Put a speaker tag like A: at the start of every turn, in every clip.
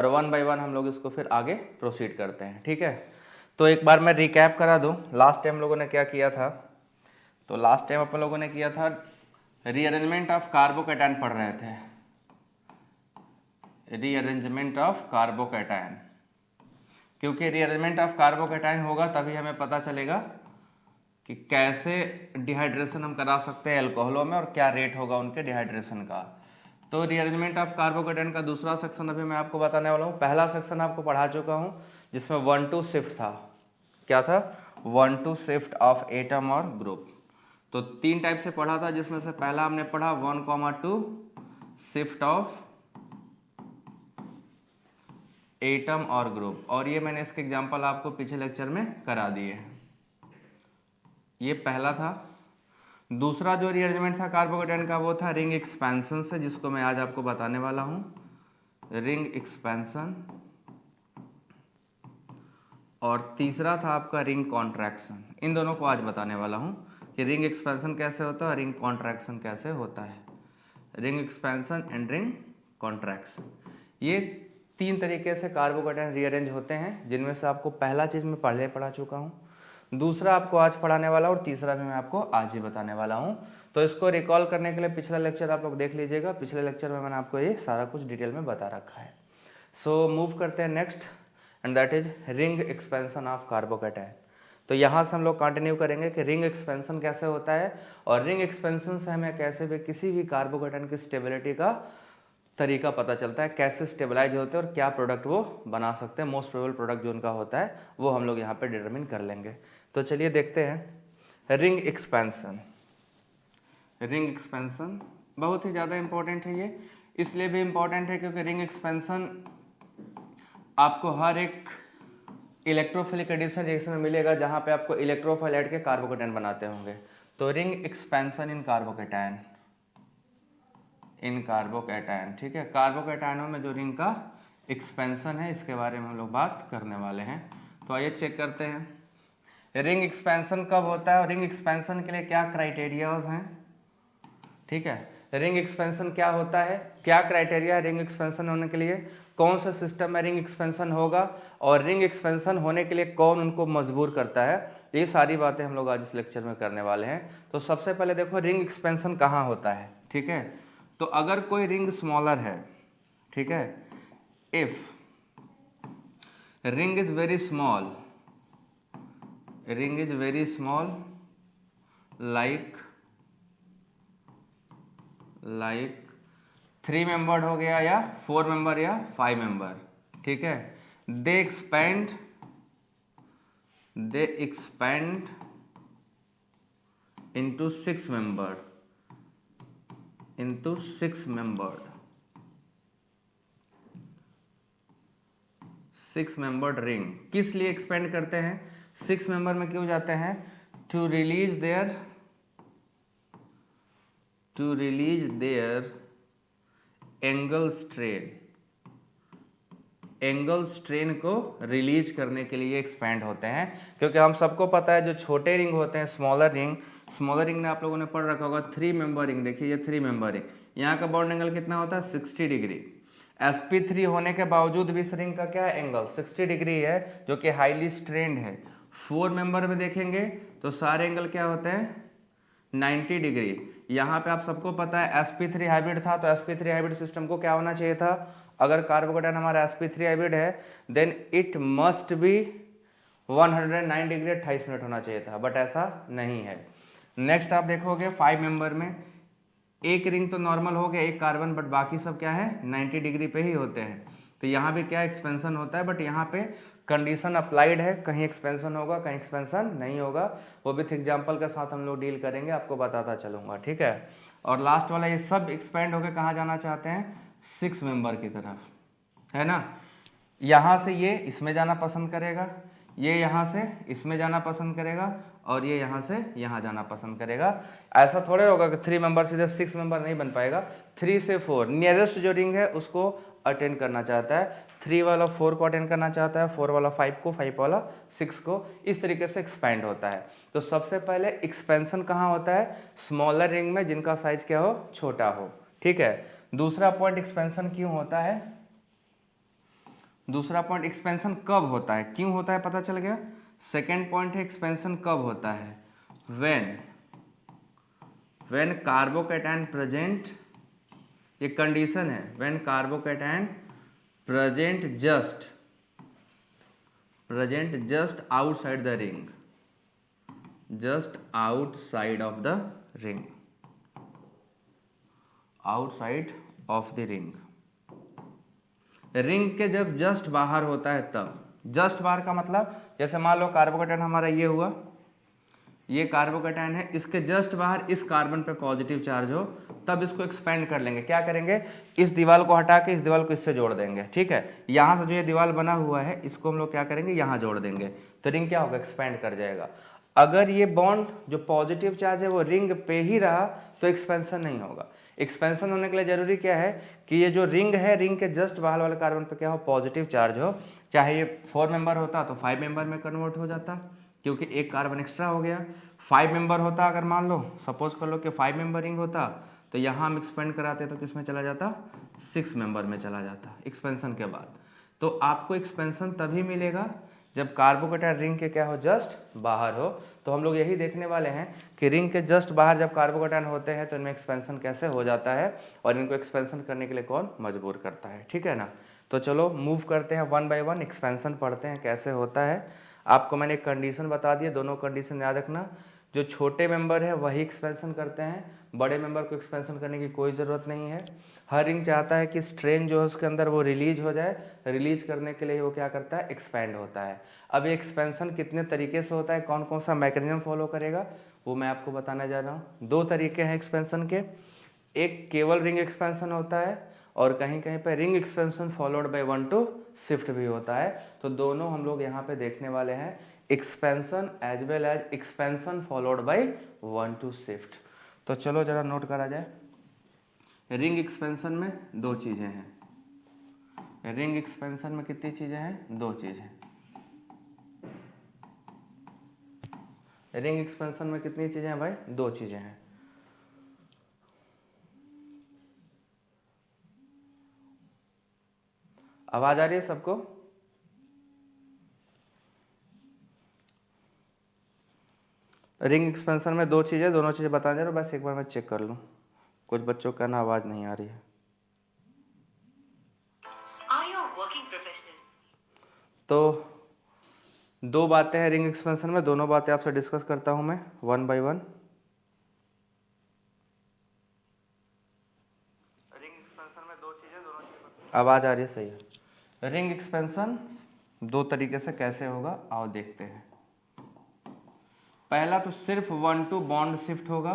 A: और one by one हम लोग इसको फिर आगे प्रोसीड करते हैं, ठीक है। तो एक बार मैं रिकैप करा दूं, लास्ट टाइम लोगों ने क्या किया था। तो लास्ट टाइम अपन लोगों ने किया था रीअरेंजमेंट ऑफ कार्बोकैटायन पढ़ रहे थे, रीअरेंजमेंट ऑफ कार्बोकैटायन, क्योंकि रीअरेंजमेंट ऑफ कार्बोकैटायन होगा तभी हमें पता चलेगा कि कैसे डिहाइड्रेशन हम करा सकते हैं एल्कोहलों में और क्या रेट होगा उनके डिहाइड्रेशन का। तो रीअरेंजमेंट ऑफ कार्बोकैटायन का दूसरा सेक्शन अभी मैं आपको बताने वाला हूँ। पहला सेक्शन आपको पढ़ा चुका हूँ जिसमें 1-2 शिफ्ट था। क्या था? 1-2 शिफ्ट ऑफ एटम और ग्रुप। तो 3 टाइप से पढ़ा था, जिसमें से पहला हमने पढ़ा 1,2 शिफ्ट ऑफ एटम और ग्रुप, और ये मैंने इसके एग्जांपल आपको पिछले लेक्चर में करा दिए। ये पहला था। दूसरा जो रीअरेंजमेंट था कार्बोकैटायन का वो था रिंग एक्सपेंशन से, जिसको मैं आज आपको बताने वाला हूं, रिंग एक्सपेंशन। और तीसरा था आपका रिंग कॉन्ट्रैक्शन। इन दोनों को आज बताने वाला हूं कि रिंग एक्सपेंशन कैसे होता है और रिंग कॉन्ट्रैक्शन कैसे होता है। Ring expansion and ring contraction, ये 3 तरीके से कार्बोकैटायन रीअरेंज होते हैं, जिनमें से आपको पहला चीज मैं पहले पढ़ा चुका हूं, दूसरा आपको आज पढ़ाने वाला हूं और तीसरा भी मैं आपको आज ही बताने वाला हूं। तो इसको रिकॉल करने के लिए पिछला लेक्चर आप लोग देख लीजिएगा। पिछले लेक्चर में मैंने आपको ये सारा कुछ डिटेल में बता रखा है। सो मूव करते हैं next, and that is ring expansion of carbocation. तो यहाँ से हम लोग कंटिन्यू करेंगे कि रिंग एक्सपेंशन कैसे होता है और रिंग एक्सपेंशन से हमें कैसे भी किसी भी कार्बोकैटायन की स्टेबिलिटी का तरीका पता चलता है, कैसे स्टेबलाइज होते हैं और क्या प्रोडक्ट वो बना सकते हैं। मोस्ट प्रोबेबल प्रोडक्ट जो उनका होता है वो हम लोग यहाँ पे डिटरमिन कर लेंगे। तो चलिए देखते हैं रिंग एक्सपेंशन। रिंग एक्सपेंशन बहुत ही ज़्यादा इंपॉर्टेंट है। ये इसलिए भी इंपॉर्टेंट है क्योंकि रिंग एक्सपेंशन आपको हर एक इलेक्ट्रोफिलिक एडिशन रिएक्शन में मिलेगा जहाँ पे आपको इलेक्ट्रोफाइल ऐड के कार्बोकैटायन बनाते होंगे। तो ring expansion in carbocation, in carbocation, ठीक है। कार्बोकैटायनों में जो रिंग का एक्सपेंशन है इसके बारे में हम लोग बात करने वाले हैं। तो आइए चेक करते हैं रिंग एक्सपेंशन कब होता है और रिंग एक्सपेंशन के लिए क्या क्राइटेरियाज हैं, ठीक है। रिंग एक्सपेंशन क्या होता है, क्या क्राइटेरिया है रिंग एक्सपेंशन होने के लिए, कौन सा सिस्टम में रिंग एक्सपेंशन होगा और रिंग एक्सपेंशन होने के लिए कौन उनको मजबूर करता है, ये सारी बातें हम लोग आज इस लेक्चर में करने वाले हैं। तो सबसे पहले देखो रिंग एक्सपेंशन कहाँ होता है, ठीक है। तो अगर कोई रिंग स्मॉलर है, ठीक है, if ring is very small, ring is very small like 3 membered हो गया या 4 मेंबर या 5 मेंबर, ठीक है, दे expand into 6 membered, into 6 membered, 6 membered ring। किस लिए एक्सपेंड करते हैं, 6 मेंबर में क्यों जाते हैं, to release their angle strain, angle strain को रिलीज करने के लिए एक्सपेंड होते हैं। क्योंकि हम सबको पता है जो छोटे रिंग होते हैं, स्मॉलर रिंग में आप लोगों ने पढ़ रखा होगा 3 मेंबर रिंग। देखिए ये 3 मेंबर रिंग, यहाँ का बॉन्ड एंगल कितना होता है 60 डिग्री। sp3 होने के बावजूद भी इस रिंग का क्या है एंगल 60 डिग्री है, जो कि हाईली स्ट्रेन्ड है। 4 मेंबर में देखेंगे तो सारे एंगल क्या होते हैं 90 डिग्री। यहाँ पे आप सबको पता है sp3 हाइब्रिड था, तो sp3 हाइब्रिड सिस्टम को क्या होना चाहिए था, अगर कार्बोकैटायन हमारा sp3 हाइब्रिड है then it must be 109 degree 28 minute होना चाहिए था, बट ऐसा नहीं है। नेक्स्ट आप देखोगे 5 मेंबर में एक रिंग तो नॉर्मल हो गया, एक कार्बन, बट बाकी सब क्या है 90 डिग्री पे ही होते हैं। तो यहाँ भी क्या एक्सपेंशन होता है, बट यहाँ पे कंडीशन अप्लाइड है, कहीं एक्सपेंशन होगा कहीं एक्सपेंशन नहीं होगा। वो भी एग्जाम्पल के साथ हम लोग डील करेंगे, आपको बताता चलूंगा, ठीक है। और लास्ट वाला ये सब एक्सपेंड होकर कहाँ जाना चाहते हैं 6 मेंबर की तरफ, है ना। यहाँ से ये इसमें जाना पसंद करेगा, ये यहाँ से इसमें जाना पसंद करेगा और ये यहाँ से यहाँ जाना पसंद करेगा। ऐसा थोड़े होगा कि 3 मेंबर सीधे 6 मेंबर नहीं बन पाएगा। 3 से 4 नियरेस्ट जो रिंग है उसको अटेंड करना चाहता है, 3 वाला 4 को अटेंड करना चाहता है, 4 वाला 5 को, 5 वाला 6 को। इस तरीके से एक्सपेंड होता है। तो सबसे पहले एक्सपेंशन कहाँ होता है, स्मॉलर रिंग में जिनका साइज क्या हो छोटा हो, ठीक है। दूसरा पॉइंट एक्सपेंशन क्यों होता है, दूसरा पॉइंट एक्सपेंशन कब होता है, क्यों होता है पता चल गया। सेकेंड पॉइंट है एक्सपेंशन कब होता है, व्हेन कार्बोकैटायन प्रेजेंट, ये कंडीशन है, when carbocation present just outside the ring, just outside of the ring, outside of the ring, ring के जब जस्ट बाहर होता है तब। जस्ट बाहर का मतलब जैसे मान लो कार्बोकैटायन हमारा ये हुआ, ये कार्बोकैटायन है, इसके जस्ट बाहर इस कार्बन पे पॉजिटिव चार्ज हो, तब इसको एक्सपेंड कर लेंगे। क्या करेंगे, इस दीवार को हटा के इस दीवार को इससे जोड़ देंगे, ठीक है। यहाँ से जो ये दीवार बना हुआ है इसको हम लोग क्या करेंगे, यहाँ जोड़ देंगे, तो रिंग क्या होगा, एक्सपेंड कर जाएगा। अगर ये बॉन्ड जो पॉजिटिव चार्ज है वो रिंग पे ही रहा तो एक्सपेंशन नहीं होगा। एक्सपेंशन होने के लिए जरूरी क्या है कि ये जो रिंग है, रिंग के जस्ट बाहर वाले कार्बन पे क्या हो, पॉजिटिव चार्ज हो। चाहे ये 4 मेंबर होता तो 5 मेंबर में कन्वर्ट हो जाता, क्योंकि एक कार्बन एक्स्ट्रा हो गया। 5 मेंबर होता, अगर मान लो सपोज कर लो कि 5 मेंबर रिंग होता, तो यहाँ हम एक्सपेंड कराते तो किस में चला जाता, 6 मेंबर में चला जाता एक्सपेंशन के बाद। तो आपको एक्सपेंशन तभी मिलेगा जब कार्बोकैटायन रिंग के क्या हो, जस्ट बाहर हो। तो हम लोग यही देखने वाले हैं कि रिंग के जस्ट बाहर जब कार्बोकैटायन होते हैं तो इनमें एक्सपेंशन कैसे हो जाता है और इनको एक्सपेंशन करने के लिए कौन मजबूर करता है, ठीक है ना। तो चलो मूव करते हैं, 1 बाय 1 एक्सपेंशन पढ़ते हैं कैसे होता है। आपको मैंने एक कंडीशन बता दी है, दोनों कंडीशन याद रखना। जो छोटे मेंबर है वही एक्सपेंशन करते हैं, बड़े मेंबर को एक्सपेंशन करने की कोई ज़रूरत नहीं है। हर रिंग चाहता है कि स्ट्रेन जो है उसके अंदर वो रिलीज हो जाए, रिलीज करने के लिए वो क्या करता है, एक्सपैंड होता है। अब ये एक्सपेंशन कितने तरीके से होता है, कौन कौन सा मैकेनिज्म फॉलो करेगा, वो मैं आपको बताने जा रहा हूँ। 2 तरीके हैं एक्सपेंशन के, एक केवल रिंग एक्सपेंशन होता है और कहीं कहीं पे ring expansion followed by 1 to shift भी होता है। तो दोनों हम लोग यहाँ पे देखने वाले हैं, expansion as well as expansion followed by 1 to shift. तो चलो जरा नोट करा जाए। रिंग एक्सपेंशन में 2 चीजें हैं, रिंग एक्सपेंशन में कितनी चीजें हैं, 2 चीजें। रिंग एक्सपेंशन में कितनी चीजें हैं भाई, 2 चीजें हैं। आवाज आ रही है सबको? रिंग एक्सपेंशन में 2 चीजें, दोनों चीजें बता दे रहा हूं, बस एक बार मैं चेक कर लूं। कुछ बच्चों का ना आवाज नहीं आ रही है। तो 2 बातें हैं रिंग एक्सपेंशन में, दोनों बातें आपसे डिस्कस करता हूं मैं 1 बाय 1। रिंग एक्सपेंशन में 2 चीजें, दोनों चीजें आवाज आ रही है, सही है। रिंग एक्सपेंशन 2 तरीके से कैसे होगा आओ देखते हैं। पहला तो सिर्फ 1 to बॉन्ड शिफ्ट होगा,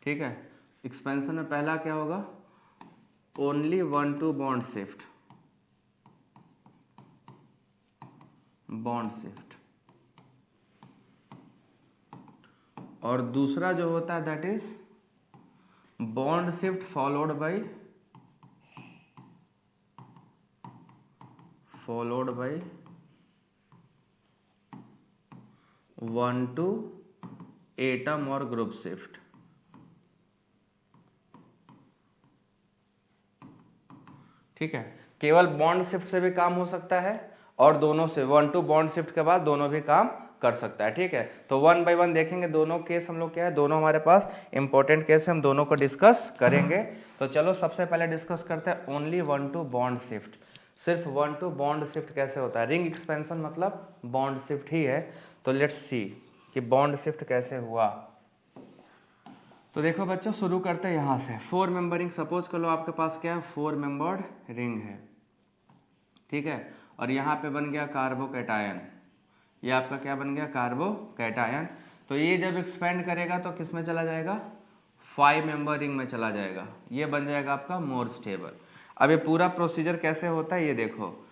A: ठीक है। एक्सपेंशन में पहला क्या होगा, only 1 to bond shift, bond shift. और दूसरा जो होता है that is bond shift followed by 1 to atom और ग्रुप शिफ्ट, ठीक है। केवल बॉन्ड शिफ्ट से भी काम हो सकता है और दोनों से 1 to बॉन्ड शिफ्ट के बाद दोनों भी काम कर सकता है, ठीक है। तो 1 बाय 1 देखेंगे, दोनों केस हम लोग क्या है, दोनों हमारे पास इंपॉर्टेंट केस है, हम दोनों को डिस्कस करेंगे। तो चलो सबसे पहले डिस्कस करते हैं ओनली 1 to बॉन्ड शिफ्ट। सिर्फ 1 to बॉन्ड शिफ्ट कैसे होता है, रिंग एक्सपेंशन मतलब बॉन्ड शिफ्ट ही है। तो लेट्स सी कि बॉन्ड शिफ्ट कैसे हुआ। तो देखो बच्चों शुरू करते हैं यहाँ से। 4 मेंबर रिंग, सपोज कर लो आपके पास क्या है, 4 मेंबर्ड रिंग है, ठीक है। और यहाँ पे बन गया कार्बोकैटायन, ये आपका क्या बन गया, कार्बोकैटायन। तो ये जब एक्सपेंड करेगा तो किस में चला जाएगा, 5 मेंबर रिंग में चला जाएगा, ये बन जाएगा आपका मोर स्टेबल। अब ये पूरा प्रोसीजर कैसे होता है ये देखो।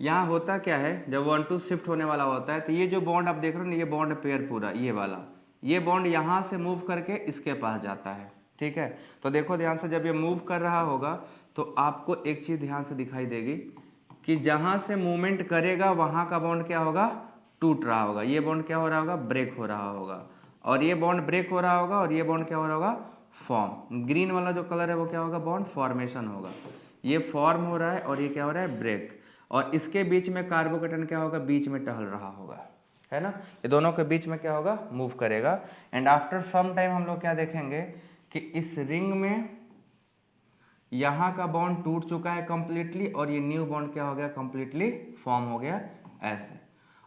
A: यहाँ होता क्या है, जब 1 to शिफ्ट होने वाला होता है तो ये जो बॉन्ड आप देख रहे हो ना, ये बॉन्ड पेयर पूरा ये वाला, ये बॉन्ड यहाँ से मूव करके इसके पास जाता है, ठीक है। तो देखो ध्यान से, जब ये मूव कर रहा होगा तो आपको एक चीज ध्यान से दिखाई देगी कि जहां से मूवमेंट करेगा वहां का बॉन्ड क्या होगा, टूट रहा होगा। ये बॉन्ड क्या हो रहा होगा, ब्रेक हो रहा होगा। और ये बॉन्ड ब्रेक हो रहा होगा और ये बॉन्ड क्या हो रहा होगा, फॉर्म। ग्रीन वाला जो कलर है वो क्या होगा, बॉन्ड फॉर्मेशन होगा। ये फॉर्म हो रहा है और ये क्या हो रहा है, ब्रेक। और इसके बीच में कार्बोकेटन क्या होगा, बीच में टहल रहा होगा, है ना। ये दोनों के बीच में क्या होगा, मूव करेगा। एंड आफ्टर सम टाइम हम लोग क्या देखेंगे कि इस रिंग में यहाँ का बॉन्ड टूट चुका है कंप्लीटली और ये न्यू बॉन्ड क्या हो गया, कंप्लीटली फॉर्म हो गया ऐसे।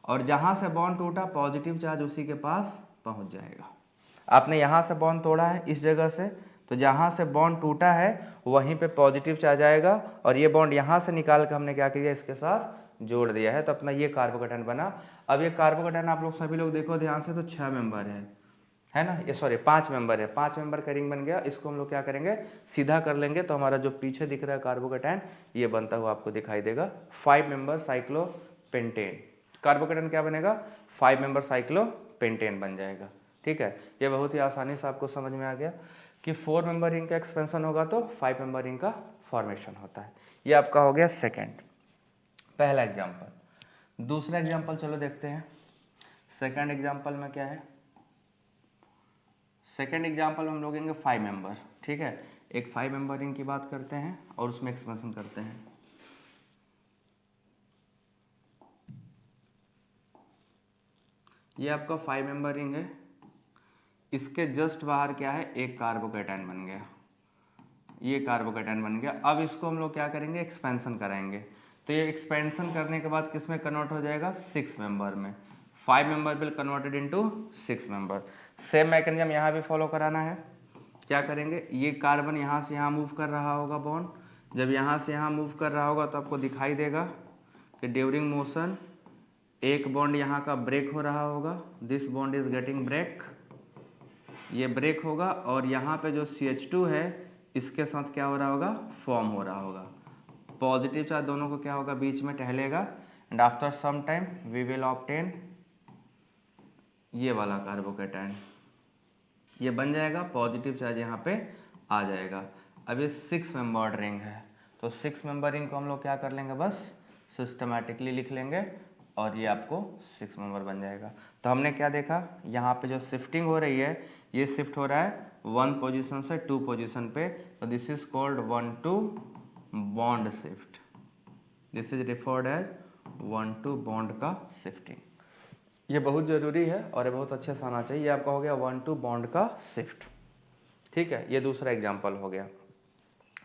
A: और जहाँ से बॉन्ड टूटा पॉजिटिव चार्ज उसी के पास पहुँच जाएगा। आपने यहाँ से बॉन्ड तोड़ा है इस जगह से, तो जहाँ से बॉन्ड टूटा है वहीं पे पॉजिटिव चार्ज आएगा और ये बॉन्ड यहाँ से निकाल कर हमने क्या किया, इसके साथ जोड़ दिया है, तो अपना ये कार्बोकेटन बना। अब ये कार्बोकेटन आप लोग सभी लोग देखो ध्यान से, तो 6 मेंबर है ना, ये सॉरी 5 मेंबर है, 5 मेंबर का रिंग बन गया। इसको हम लोग क्या करेंगे, सीधा कर लेंगे, तो हमारा जो पीछे दिख रहा है कार्बोकेटन ये बनता हुआ आपको दिखाई देगा 5 मेंबर साइक्लोपेंटेन। कार्बोकेटन क्या बनेगा, 5 मेंबर साइक्लोपेंटेन बन जाएगा। ठीक है, ये बहुत ही आसानी से आपको समझ में आ गया कि 4 मेंबर रिंग का एक्सपेंशन होगा तो 5 मेंबर रिंग का फॉर्मेशन होता है। ये आपका हो गया सेकेंड, पहला एग्जाम्पल। दूसरा एग्जाम्पल चलो देखते हैं। सेकेंड एग्जाम्पल में क्या है, सेकेंड एग्जाम्पल में हम लोग लेंगे 5 मेंबर। ठीक है, एक 5 मेंबर रिंग की बात करते हैं और उसमें एक्सपेंशन करते हैं। ये आपका 5 मेंबर रिंग है, इसके जस्ट बाहर क्या है, एक कार्बोकेटन बन गया, ये कार्बोकेटन बन गया। अब इसको हम लोग क्या करेंगे, एक्सपेंशन कराएंगे। तो ये एक्सपेंशन करने के बाद किस में कन्वर्ट हो जाएगा, 6 मेंबर में। 5 member will converted into 6 member. Same mechanism यहाँ भी फॉलो कराना है। क्या करेंगे, ये कार्बन यहाँ से यहाँ मूव कर रहा होगा बॉन्ड, जब यहाँ से यहाँ मूव कर रहा होगा तो आपको दिखाई देगा कि ड्यूरिंग मोशन एक बॉन्ड यहाँ का ब्रेक हो रहा होगा, this bond is getting break, ये ब्रेक होगा और यहाँ पे जो CH2 है इसके साथ क्या हो रहा होगा, फॉर्म हो रहा होगा। पॉजिटिव चार्ज दोनों को क्या होगा, बीच में टहलेगा and after some time we will obtain ये वाला कार्बोकेटन, ये बन जाएगा, पॉजिटिव चार्ज यहाँ पे आ जाएगा। अब ये 6 मेंबर्ड रिंग है, तो 6 मेंबर रिंग को हम लोग क्या कर लेंगे, बस सिस्टमैटिकली लिख लेंगे और ये आपको 6 मेंबर बन जाएगा। तो हमने क्या देखा, यहाँ पे जो शिफ्टिंग हो रही है ये शिफ्ट हो रहा है 1 पोजीशन से 2 पोजीशन पे, तो this is called 1-2 bond shift, this is referred as 1-2 bond का शिफ्टिंग। ये बहुत जरूरी है और ये बहुत अच्छे से आना चाहिए। ये आपका हो गया 1-2 बॉन्ड का शिफ्ट। ठीक है, ये दूसरा एग्जाम्पल हो गया।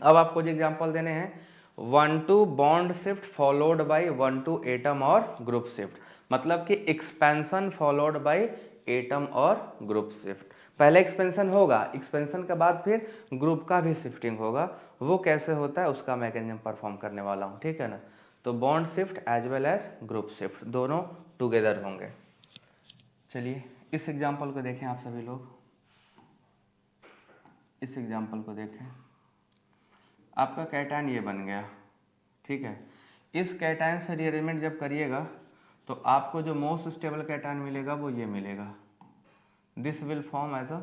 A: अब आपको जो एग्जाम्पल देने हैं 1-2 bond shift followed by 1-2 atom और ग्रुप शिफ्ट, मतलब कि एक्सपेंशन फॉलोड बाय एटम और ग्रुप शिफ्ट। पहले एक्सपेंशन होगा, एक्सपेंशन के बाद फिर ग्रुप का भी शिफ्टिंग होगा। वो कैसे होता है उसका मैकेनिज्म परफॉर्म करने वाला हूँ, ठीक है ना। तो bond shift as well as group shift दोनों टुगेदर होंगे। चलिए इस एग्जाम्पल को देखें आप सभी लोग, इस एग्जाम्पल को देखें। आपका कैटायन ये बन गया, ठीक है। इस कैटायन से रीअरेंजमेंट जब करिएगा तो आपको जो मोस्ट स्टेबल कैटायन मिलेगा वो ये मिलेगा, this will form as a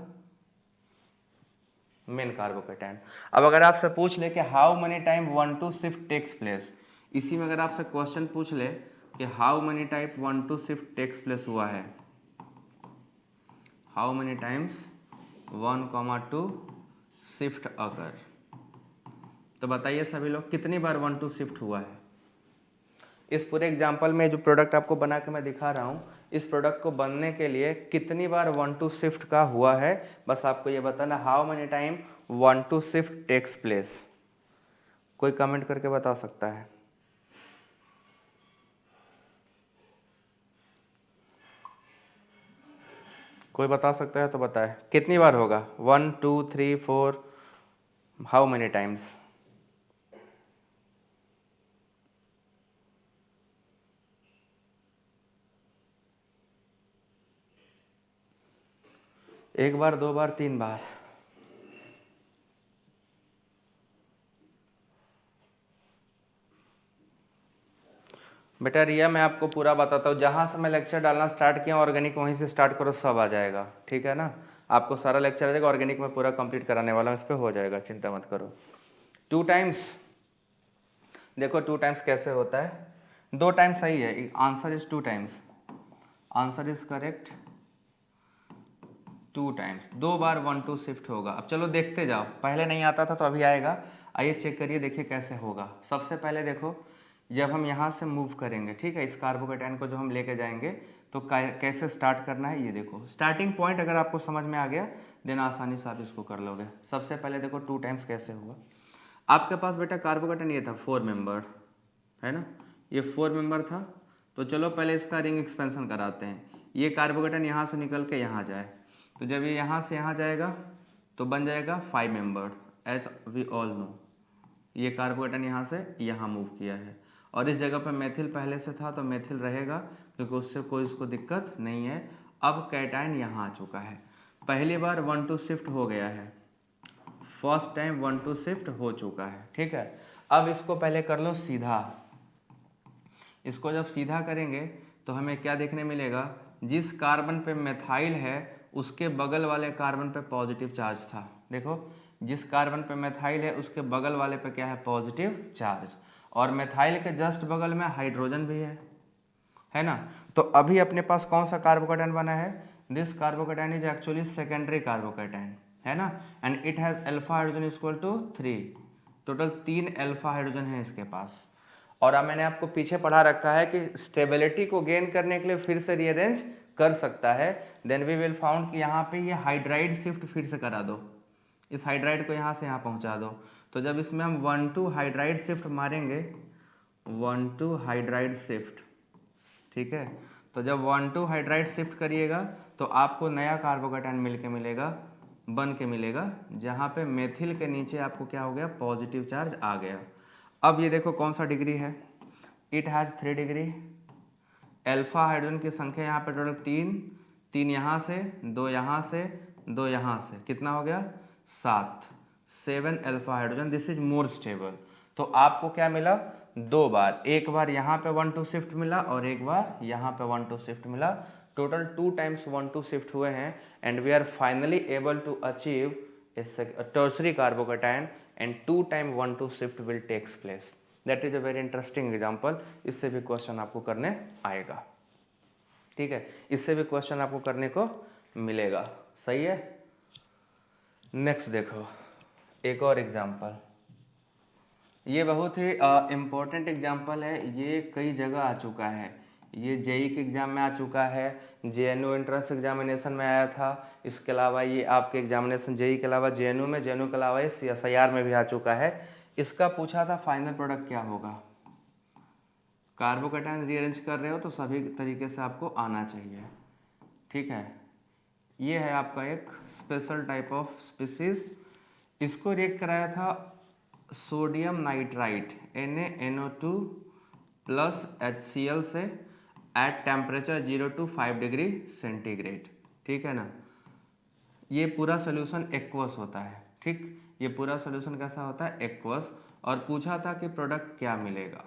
A: main carbocation. अब अगर आपसे पूछ ले कि how many time 1-2 shift takes place, इसी में अगर आपसे क्वेश्चन पूछ ले कि how many type 1-2 shift takes place हुआ है, how many times 1-2 shift occur, तो बताइए सभी लोग कितनी बार 1-2 शिफ्ट हुआ है। इस पूरे एग्जाम्पल में जो प्रोडक्ट आपको बना के मैं दिखा रहा हूँ, इस प्रोडक्ट को बनने के लिए कितनी बार 1-2 शिफ्ट का हुआ है, बस आपको ये बताना how many time 1-2 shift takes place. कोई कमेंट करके बता सकता है। कोई बता सकता है तो बताए कितनी बार होगा, 1 2 3 4, हाउ मेनी टाइम्स। एक बार, 2 बार, 3 बार। बेटा रिया मैं आपको पूरा बताता हूँ, जहाँ से मैं लेक्चर डालना स्टार्ट किया ऑर्गेनिक वहीं से स्टार्ट करो, सब आ जाएगा, ठीक है ना। आपको सारा लेक्चर आ जाएगा, ऑर्गेनिक में पूरा कंप्लीट कराने वाला हूँ, इस पर हो जाएगा, चिंता मत करो। 2 टाइम्स, देखो 2 टाइम्स कैसे होता है, 2 टाइम्स सही है, answer is 2 times, answer is correct 2 times, 2 bar 1-2 shift होगा। अब चलो देखते जाओ, पहले नहीं आता था तो अभी आएगा, आइए चेक करिए, देखिए कैसे होगा। सबसे पहले देखो जब हम यहाँ से मूव करेंगे, ठीक है, इस कार्बोकेटाइन को जो हम लेके जाएंगे तो कैसे स्टार्ट करना है ये देखो। स्टार्टिंग पॉइंट अगर आपको समझ में आ गया देन आसानी से आप इसको कर लोगे। सबसे पहले देखो 2 टाइम्स कैसे हुआ। आपके पास बेटा कार्बोकेटाइन ये था 4 मेंबर, है ना, ये 4 मेंबर था। तो चलो पहले इसका रिंग एक्सपेंशन कराते हैं। ये कार्बोकेटाइन यहाँ से निकल के यहाँ जाए, तो जब ये यहाँ से यहाँ जाएगा तो बन जाएगा 5 member, as we all know. ये कार्बोकेटाइन यहाँ से यहाँ मूव किया है और इस जगह पर मेथिल पहले से था तो मेथिल रहेगा क्योंकि उससे कोई उसको दिक्कत नहीं है। अब कैटाइन यहाँ आ चुका है, पहली बार 1 2 शिफ्ट हो गया है, फर्स्ट टाइम 1 2 शिफ्ट हो चुका है, ठीक है। अब इसको पहले कर लो सीधा। इसको जब सीधा करेंगे तो हमें क्या देखने मिलेगा, जिस कार्बन पे मेथाइल है उसके बगल वाले कार्बन पे पॉजिटिव चार्ज था। देखो जिस कार्बन पे मेथाइल है उसके बगल वाले पे क्या है, पॉजिटिव चार्ज, और मेथाइल के जस्ट बगल में हाइड्रोजन भी है ना। तो अभी अपने पास कौन सा कार्बोकेटाइन बना है, this carbocation is actually secondary carbocation, है ना, and it has alpha hydrogen equal to 3, total 3 alpha hydrogen है इसके पास। और अब मैंने आपको पीछे पढ़ा रखा है कि स्टेबिलिटी को गेन करने के लिए फिर से रीअरेंज कर सकता है। देन वी विल फाउंड कि यहाँ पे ये हाइड्राइड शिफ्ट फिर से करा दो, इस हाइड्राइड को यहाँ से यहाँ पहुँचा दो। तो जब इसमें हम 1 2 हाइड्राइड शिफ्ट मारेंगे, 1 2 हाइड्राइड शिफ्ट, ठीक है, तो जब 1 2 हाइड्राइड शिफ्ट करिएगा तो आपको नया कार्बोकेटाइन मिलेगा, बन के मिलेगा, जहाँ पे मेथिल के नीचे आपको क्या हो गया, पॉजिटिव चार्ज आ गया। अब ये देखो कौन सा डिग्री है, it has 3 degree. Alpha hydrogen की संख्या यहाँ पे टोटल 3 यहाँ से, 2 यहाँ से, 2 यहाँ से, कितना हो गया 7 alpha hydrogen. This is more stable. तो आपको क्या मिला, 2 बार, एक बार यहाँ पे 1 2 शिफ्ट मिला और एक बार यहाँ पे 1 2 शिफ्ट मिला। टोटल 2 टाइम्स 1 2 शिफ्ट हुए हैं and we are finally able to achieve tertiary carbocation and 2 time 1 2 shift will takes place. That is a very interesting example. इससे भी क्वेश्चन आपको करने आएगा, ठीक है, इससे भी क्वेश्चन आपको करने को मिलेगा, सही है। नेक्स्ट देखो एक और एग्जाम्पल, ये बहुत ही इम्पोर्टेंट एग्जाम्पल है, ये कई जगह आ चुका है, ये जेई के एग्जाम में आ चुका है, जेएनयू एंट्रेंस एग्जामिनेशन में आया था, इसके अलावा ये आपके एग्जामिनेशन जेई के अलावा जेएनयू में, जेएनयू के अलावा ये सीएसआईआर में भी आ चुका है। इसका पूछा था फाइनल प्रोडक्ट क्या होगा। कार्बोकेटाइन रीअरेंज कर रहे हो तो सभी तरीके से आपको आना चाहिए, ठीक है। ये है आपका एक स्पेशल टाइप ऑफ स्पीसीज, इसको रिएक्ट कराया था sodium nitrite NaNO2 plus HCl से at temperature 0 to 5 degree centigrade, ठीक है ना। ये पूरा सोल्यूशन एक्वस होता है, ठीक, ये पूरा सोल्यूशन कैसा होता है, एक्वस। और पूछा था कि प्रोडक्ट क्या मिलेगा।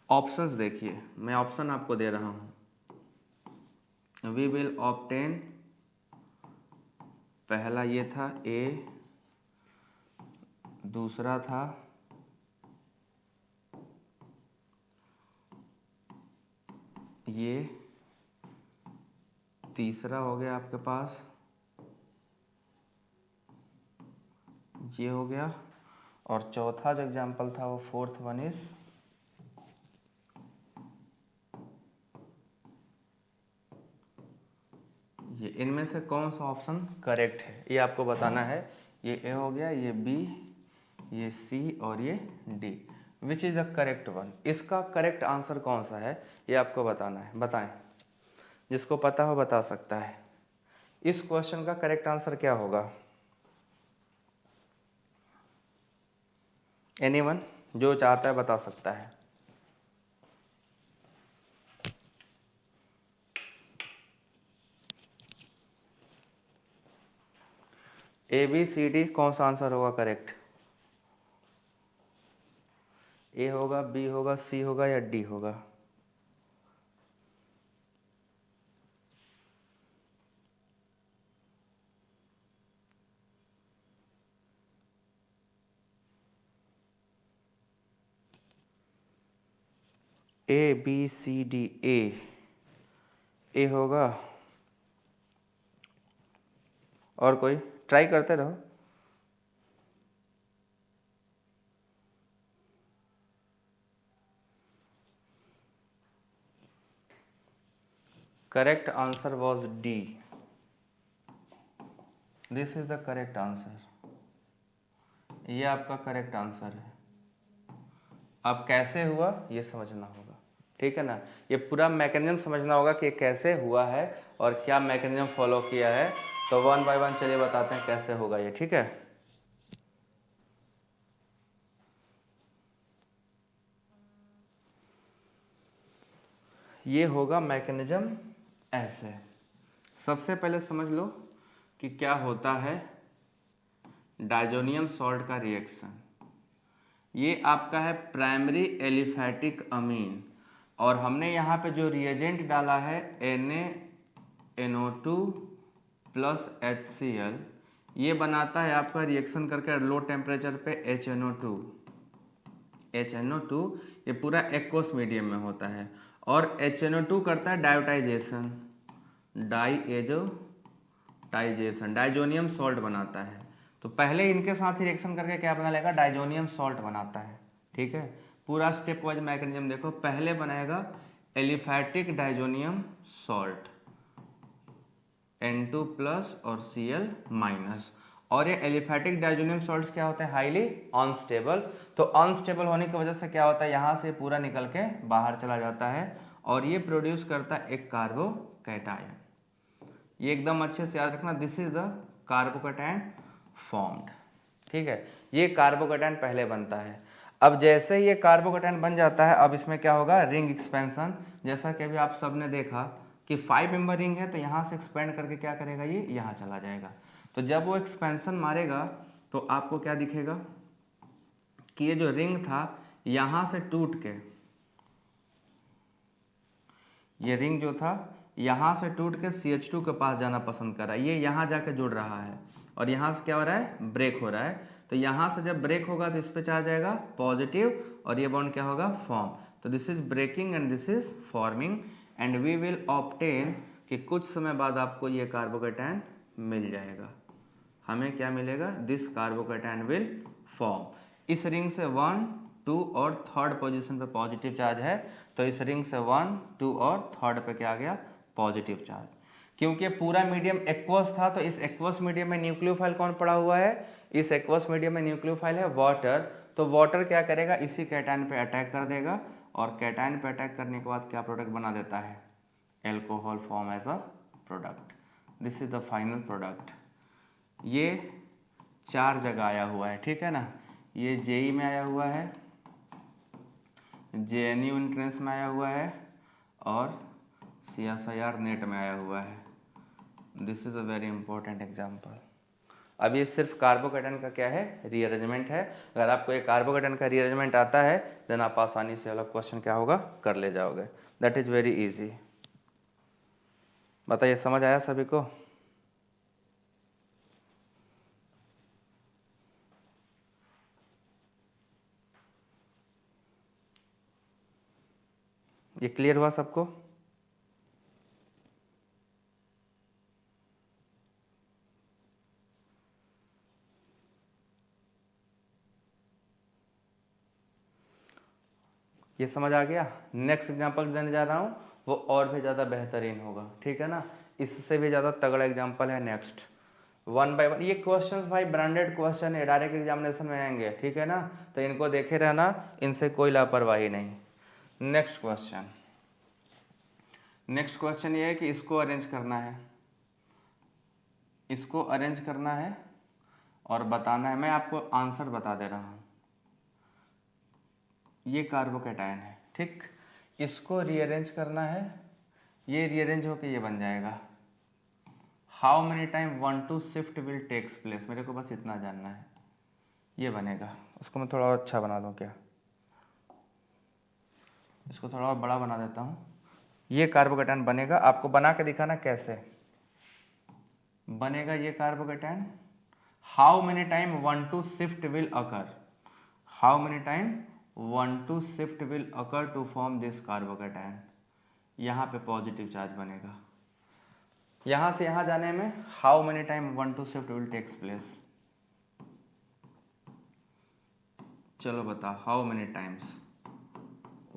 A: ऑप्शंस देखिए, मैं ऑप्शन आपको दे रहा हूँ। वी विल ऑब्टेन, पहला ये था ए, दूसरा था ये, तीसरा हो गया आपके पास ये हो गया, और चौथा जो एग्जाम्पल था वो फोर्थ वन इज ये। इनमें से कौन सा ऑप्शन करेक्ट है ये आपको बताना है। ये ए हो गया, ये बी, ये सी और ये D. Which is the correct one, इसका करेक्ट आंसर कौन सा है ये आपको बताना है। बताएं, जिसको पता हो बता सकता है। इस क्वेश्चन का करेक्ट आंसर क्या होगा, एनीवन जो चाहता है बता सकता है। ए बी सी डी कौन सा आंसर होगा करेक्ट, ए होगा, बी होगा, सी होगा या डी होगा। ए बी सी डी, ए होगा, और कोई ट्राई करते रहो। Correct answer was D, this is the correct answer, ये आपका करेक्ट आंसर है। अब कैसे हुआ ये समझना होगा, ठीक है ना, ये पूरा मैकेनिज्म समझना होगा कि कैसे हुआ है और क्या मैकेनिज्म फॉलो किया है। तो वन बाय वन चलिए बताते हैं कैसे होगा ये, ठीक है। ये होगा मैकेनिज्म ऐसे। सबसे पहले समझ लो कि क्या होता है डायजोनियम सॉल्ट का रिएक्शन। ये आपका है प्राइमरी एलिफैटिक अमीन, और हमने यहाँ पे जो रिएजेंट डाला है NaNO2 प्लस HCl, ये बनाता है आपका रिएक्शन करके लो टेम्परेचर पे HNO2 ये पूरा एक्वस मीडियम में होता है, और HNO2 करता है डायोटाइजेशन, डाइजोनियम सॉल्ट बनाता है। तो पहले इनके साथ ही रिएक्शन करके क्या बना लेगा, डाइजोनियम सॉल्ट बनाता है, ठीक है। पूरा स्टेप वाइज मैकेनिज्म देखो, पहले बनाएगा aliphatic diazonium salt N2 plus और Cl माइनस, और ये एलिफैटिक डाइजोनियम सॉल्ट्स क्या होते हैं, हाईली अनस्टेबल। तो अनस्टेबल होने की वजह से क्या होता है, यहाँ से पूरा निकल के बाहर चला जाता है और ये प्रोड्यूस करता है एक कार्बोकैटायन। ये एकदम अच्छे से याद रखना, this is the carbocation formed, ठीक है। ये कार्बोकैटायन पहले बनता है। अब जैसे ये कार्बोकैटायन बन जाता है, अब इसमें क्या होगा, रिंग एक्सपेंशन। जैसा कि अभी आप सबने देखा कि 5 मेंबर रिंग है, तो यहाँ से एक्सपेंड करके क्या करेगा, ये यहाँ चला जाएगा। तो जब वो एक्सपेंशन मारेगा तो आपको क्या दिखेगा कि ये जो रिंग था यहाँ से टूट के, ये रिंग जो था यहाँ से टूट के CH2 के पास जाना पसंद कर रहा है, ये यहाँ जाके जुड़ रहा है और यहाँ से क्या हो रहा है, ब्रेक हो रहा है। तो यहाँ से जब ब्रेक होगा तो इस पे चार्ज आएगा पॉजिटिव, और ये बॉन्ड क्या होगा, फॉर्म। तो this is breaking and this is forming, and we will obtain कि कुछ समय बाद आपको ये कार्बोकैटायन मिल जाएगा। हमें क्या मिलेगा, दिस कार्बोकैटायन विल फॉर्म। इस रिंग से 1, 2 और 3rd पोजीशन पे पॉजिटिव चार्ज है, तो इस रिंग से 1, 2 और 3rd पे क्या आ गया, पॉजिटिव चार्ज। क्योंकि पूरा मीडियम एक्वस था, तो इस एक्वस मीडियम में न्यूक्लियोफाइल कौन पड़ा हुआ है, इस एक्वस मीडियम में न्यूक्लियोफाइल है वाटर। तो वाटर क्या करेगा, इसी कैटायन पे अटैक कर देगा, और कैटायन पे अटैक करने के बाद क्या प्रोडक्ट बना देता है, alcohol form as a product. This is the final product. ये 4 जगह आया हुआ है, ठीक है ना। ये JEE में आया हुआ है, JNU एंट्रेंस में आया हुआ है, और CSIR नेट में आया हुआ है। This is a very important example. अब ये सिर्फ कार्बोकैटायन का क्या है, रीअरेंजमेंट है। अगर आपको ये कार्बोकैटायन का रीअरेंजमेंट आता है देन आप आसानी से अलग क्वेश्चन क्या होगा, कर ले जाओगे। That is very easy. बताइए, समझ आया सभी को? ये क्लियर हुआ सबको? ये समझ आ गया? नेक्स्ट एग्जाम्पल देने जा रहा हूँ, वो और भी ज़्यादा बेहतरीन होगा, ठीक है ना। इससे भी ज़्यादा तगड़ा एग्जाम्पल है नेक्स्ट। वन बाय वन ये क्वेश्चंस भाई ब्रांडेड क्वेश्चन है, डायरेक्ट एग्जामिनेशन में आएंगे, ठीक है ना। तो इनको देखे रहना, इनसे कोई लापरवाही नहीं। नेक्स्ट क्वेश्चन, नेक्स्ट क्वेश्चन ये है कि इसको अरेंज करना है, इसको अरेंज करना है और बताना है। मैं आपको आंसर बता दे रहा हूँ। ये कार्बोकैटायन है, ठीक। इसको रीअरेंज करना है, ये रीअरेंज होके ये बन जाएगा। How many time 1, 2 shift will takes place, मेरे को बस इतना जानना है। ये बनेगा, उसको मैं थोड़ा और अच्छा बना दूँ क्या, इसको थोड़ा और बड़ा बना देता हूँ। ये कार्बोकैटायन बनेगा, आपको बना के दिखाना कैसे बनेगा ये carbocation. How many time 1, 2 shift will occur, how many time 1, 2 shift will occur to form this carbocation. यहाँ पे पॉजिटिव चार्ज बनेगा। यहाँ से यहाँ जाने में how many time 1, 2 shift will takes place, चलो बताओ how many times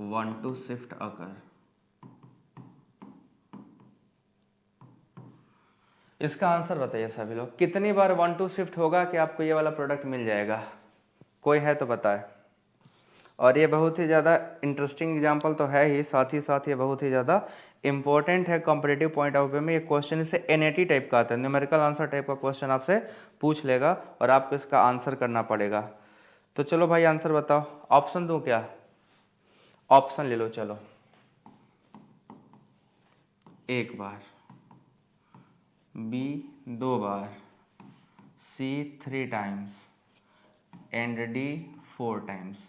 A: 1, 2 shift occur. इसका आंसर बताइए सभी लोग, कितनी बार 1 2 शिफ्ट होगा कि आपको ये वाला प्रोडक्ट मिल जाएगा? कोई है तो बताए। और ये बहुत ही ज़्यादा इंटरेस्टिंग एग्जाम्पल तो है ही, साथ ये बहुत ही ज़्यादा इंपॉर्टेंट है कॉम्पिटेटिव पॉइंट ऑफ व्यू में। ये क्वेश्चन इससे एनएटी टाइप का आता है, न्यूमेरिकल आंसर टाइप का क्वेश्चन आपसे पूछ लेगा और आपको इसका आंसर करना पड़ेगा। तो चलो भाई आंसर बताओ, ऑप्शन दूं क्या? ऑप्शन ले लो चलो। 1 बार, बी 2 बार, C 3 times and D 4 times.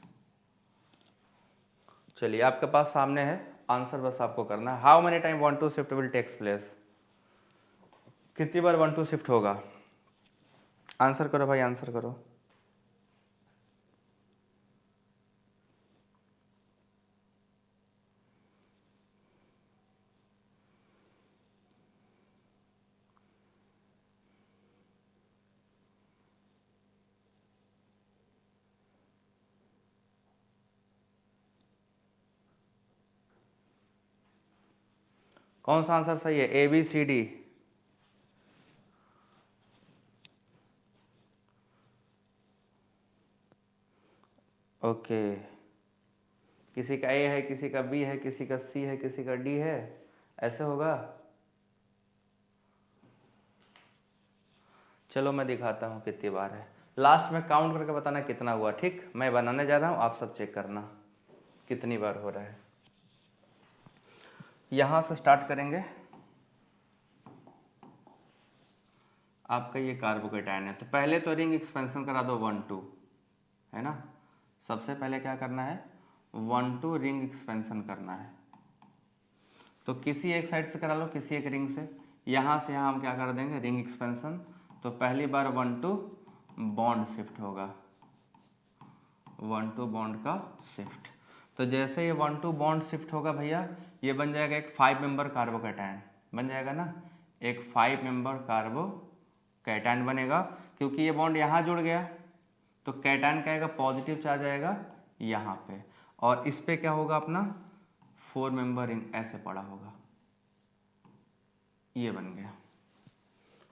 A: चलिए आपके पास सामने है आंसर, बस आपको करना है। How many time 1 2 shift will takes place? कितनी बार 1 2 शिफ्ट होगा? आंसर करो भाई, आंसर करो। कौन सा आंसर सही है? A B C D? Okay, किसी का ए है, किसी का बी है, किसी का सी है, किसी का डी है, ऐसे होगा? चलो मैं दिखाता हूँ कितनी बार है, लास्ट में काउंट करके बताना कितना हुआ। ठीक, मैं बनाने जा रहा हूँ, आप सब चेक करना कितनी बार हो रहा है। यहां से स्टार्ट करेंगे। आपका ये कार्बोकेटायन है, तो पहले तो रिंग एक्सपेंशन करा दो 1 2, है ना। सबसे पहले क्या करना है? 1 2 रिंग एक्सपेंशन करना है। तो किसी एक साइड से करा लो, किसी एक रिंग से। यहाँ से यहाँ हम क्या कर देंगे? Ring expansion. तो पहली बार 1 2 बॉन्ड शिफ्ट होगा, 1 2 बॉन्ड का शिफ्ट। तो जैसे ये 1 2 बॉन्ड शिफ्ट होगा भैया, ये बन जाएगा एक 5 मेंबर कार्बोकेटायन, बन जाएगा ना, एक 5 मेंबर कार्बोकेटायन बनेगा। क्योंकि ये बॉन्ड यहाँ जुड़ गया तो कैटायन का आएगा, पॉजिटिव चार्ज आएगा यहाँ पे, और इस पे क्या होगा अपना 4 मेंबर रिंग ऐसे पड़ा होगा, ये बन गया।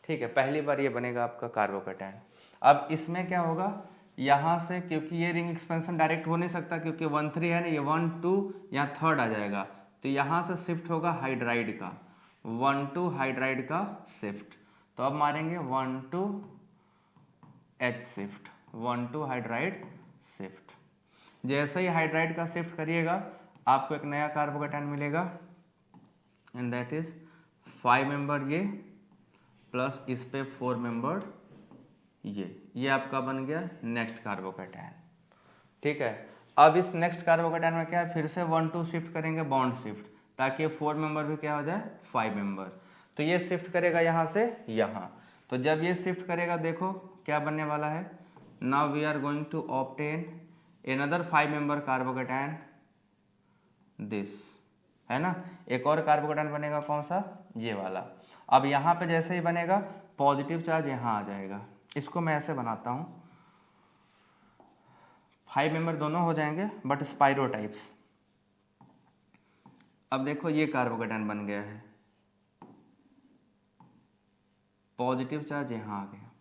A: ठीक है, पहली बार ये बनेगा आपका कार्बोकेटायन। अब इसमें क्या होगा, यहाँ से, क्योंकि ये रिंग एक्सपेंशन डायरेक्ट हो नहीं सकता क्योंकि 1 3 है ना, ये 1 2 यहाँ थर्ड आ जाएगा, तो यहाँ से शिफ्ट होगा हाइड्राइड का, 1 2 हाइड्राइड का शिफ्ट। तो अब मारेंगे 1 2 एच शिफ्ट, 1 2 हाइड्राइड शिफ्ट। जैसे ही हाइड्राइड का शिफ्ट करिएगा आपको एक नया कार्बोकेटायन मिलेगा, एंड दैट इज 5 मेंबर ये प्लस इस पे 4 मेंबर ये आपका बन गया नेक्स्ट कार्बोकेटायन। ठीक है, अब इस नेक्स्ट कार्बोकेटायन में क्या है, फिर से 1 2 शिफ्ट करेंगे, बॉन्ड शिफ्ट, ताकि ये 4 मेंबर भी क्या हो जाए, 5 मेंबर। तो ये शिफ्ट करेगा यहाँ से यहाँ। तो जब ये शिफ्ट करेगा देखो क्या बनने वाला है, now we are going to obtain another 5 member carbocation this, है ना। एक और कार्बोकेटायन बनेगा, कौन सा, ये वाला। अब यहाँ पे जैसे ही बनेगा पॉजिटिव चार्ज यहाँ आ जाएगा, इसको मैं ऐसे बनाता हूँ, 5 मेंबर दोनों हो जाएंगे बट स्पाइरो टाइप्स। अब देखो ये कार्बोकेटायन बन गया है, पॉजिटिव चार्ज यहाँ आ गया,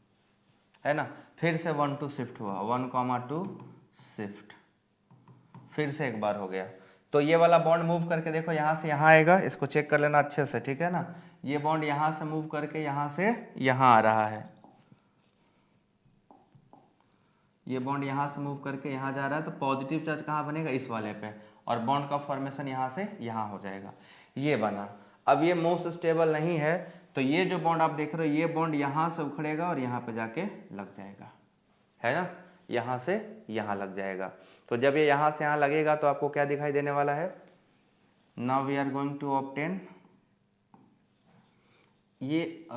A: है ना। फिर से 1 2 शिफ्ट हुआ, 1 2 शिफ्ट, फिर से एक बार हो गया। तो ये वाला बॉन्ड मूव करके देखो यहाँ से यहाँ आएगा, इसको चेक कर लेना अच्छे से, ठीक है ना। ये बॉन्ड यहाँ से मूव करके यहाँ से यहाँ आ रहा है, ये बॉन्ड यहाँ से मूव करके यहाँ जा रहा है, तो पॉजिटिव चार्ज कहाँ बनेगा, इस वाले पे, और बॉन्ड का फॉर्मेशन यहाँ से यहाँ हो जाएगा, ये बना। अब ये मोस्ट स्टेबल नहीं है, तो ये जो बॉन्ड आप देख रहे हो, ये बॉन्ड यहाँ से उखड़ेगा और यहाँ पे जाके लग जाएगा, है ना, यहाँ से यहाँ लग जाएगा। तो जब ये यहाँ से यहाँ लगेगा तो आपको क्या दिखाई देने वाला है, now we are going to obtain, ये